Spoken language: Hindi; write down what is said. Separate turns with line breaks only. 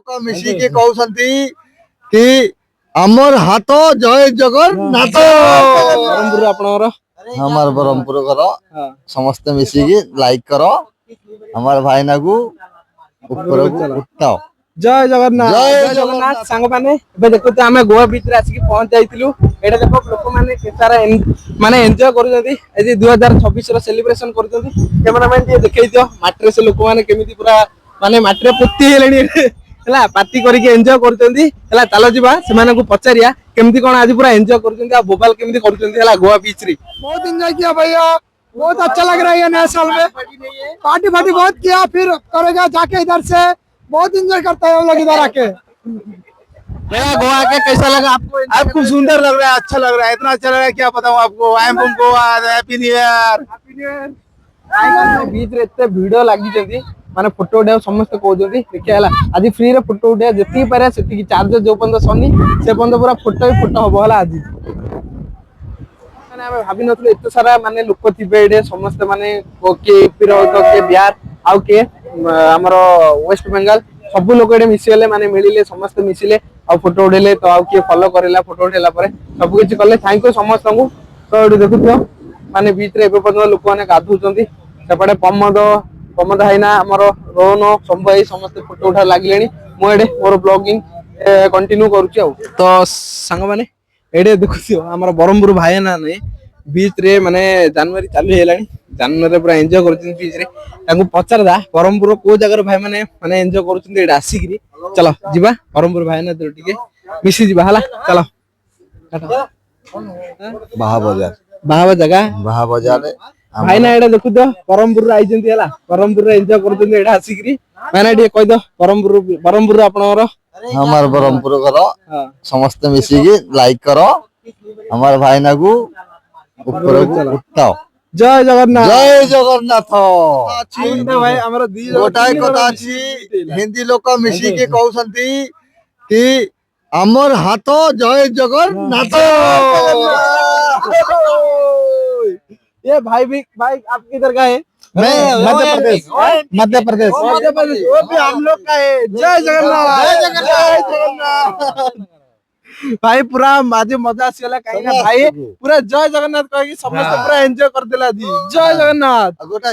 लोक मिसिकी कहउसंती कि अमर हाथ जय जगन्नाथ
ब्रह्मपुर आपनकर
हमार ब्रह्मपुर घर समस्त मिसिकी लाइक करो हमार भाईना को ऊपर उठाओ
जय जगन्नाथ
जय
जगन्नाथ सांग माने एबे देखो तो हमें गोवा बीच रे आसी पहुंच जाइतिलु एटा देखो लोक माने केतारा माने एन्जॉय करूजंती एजी 2026 रो सेलिब्रेशन करूजंती कैमरामैन ये देखै दियो माट्रे से लोक माने केमिति पूरा माने माट्रे पोती हेलेनी हला पार्टी करके एन्जॉय करूजंती हला चलो जिबा से माने को पचारिया केमिति कोन आज पूरा एन्जॉय करूजंती आ बोबाल केमिति करूजंती हला गोवा बीच रे
बहुत एंजॉय किया भैया बहुत अच्छा लग रहा है ये नए साल में पार्टी फार्टी बहुत किया फिर करेगा जाके इधर से बहुत एंजॉय करता है हम लोग इधर आके
भैया गोवा के कैसा लगा आपको
आप खूब सुंदर लग रहा है अच्छा लग रहा है इतना अच्छा लग रहा है क्या बताऊं आपको I am from Goa happy new year
beach रे एते वीडियो लागि जंती माने फोटो उठाओ समस्त कहउजंती देखिया हला आज फ्री रे फोटो उठा जति पारे सेति चार्ज जो पंद सनी से पंद पूरा फोटो ही फोटो हबो हला आज माने हम भाबी नथले एते सारा माने लोक थिबे एडे समस्त माने के यूपी रो तो के बिहार आउ के हमरो वेस्ट बंगाल सब लोक एडे मिसिले माने मिलिले समस्त मिसिले आ फोटो उठेले तो आउ के फॉलो करेला फोटो उठेला परे सब किछ करले थैंक यू समस्त को तो एडे देखुथियो माने बीच रे एबे पर्यंत लोक माने गाधुचंती सेपटे प्रमोद हाइना हमर रोहन संभई समस्त फोटो उठा लागलेनी मो एडे मोर ब्लॉगिंग कंटिन्यू करूची आ तो संग माने एडे देखुथियो हमर बरमपुर भाई ना नै बीच रे माने जनवरी चालू हेलानी जनवरी पूरा एन्जॉय करछन बीच रे ताकू पचार दा बरमपुर को जगह भाई माने माने एन्जॉय करछन एडे आसीकरी चलो जिबा बरमपुर भाई ना तो टिके मिसी जिबा हला चलो बाहा जगह भाई ना एडे देखु तो बरमपुर आई जंती हला बरमपुर एन्जॉय करछन एडे आसीकरी माने टिके कहि दो बरमपुर आपनकर
हमार ब्रह्मपुर घर समस्त मिसिकी लाइक करो हमार भाईना को ऊपर उठाओ
जय
जगन्नाथ
भाई हमर दी
गोटाए कथा अछि हिंदी लोक मिसिकी कहउसंती कि अमर हाथ जय जगन्नाथ
ये भाई आप किधर का है
मैं
मध्य प्रदेश वो भी हम लोग का है जय जगन्नाथ भाई पूरा माजे मजा आसीला काहे ना भाई पूरा जय जगन्नाथ कहि समस्त पूरा एन्जॉय कर देला दी जय जगन्नाथ
गोटा